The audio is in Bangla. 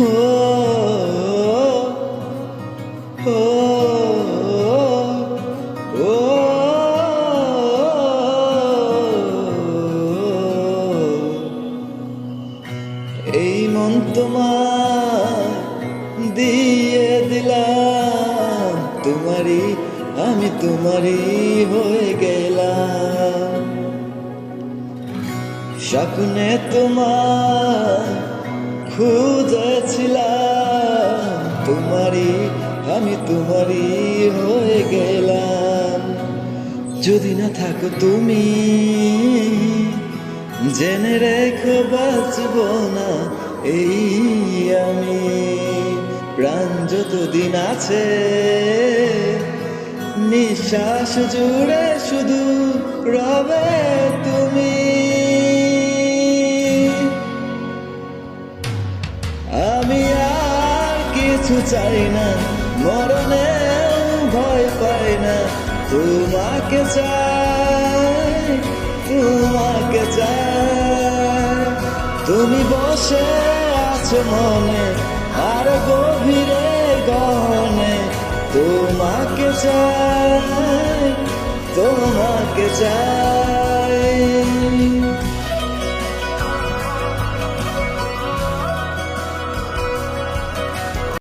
ও ও এই মন তোমার দিয়ে দিলাম, তোমারই আমি তোমারই হয়ে গেলাম। স্বপ্নে তোমার খুঁজেছিলাম, তোমারই আমি তোমারই হয়ে গেলাম। যদি না থাকো তুমি, জেনে রেখো বাঁচব না এই আমি। প্রাণ যতদিন আছে, নিঃশ্বাস জুড়ে শুধু রবে তুমি। আমি আর কিছু চাই না, মরণেও ভয় পাই না। তোমাকে চাই, তোমাকে চাই। তুমি বসে আছো মনে আর গভীরে গহনে। তোমাকে চাই, তোমাকে চাই।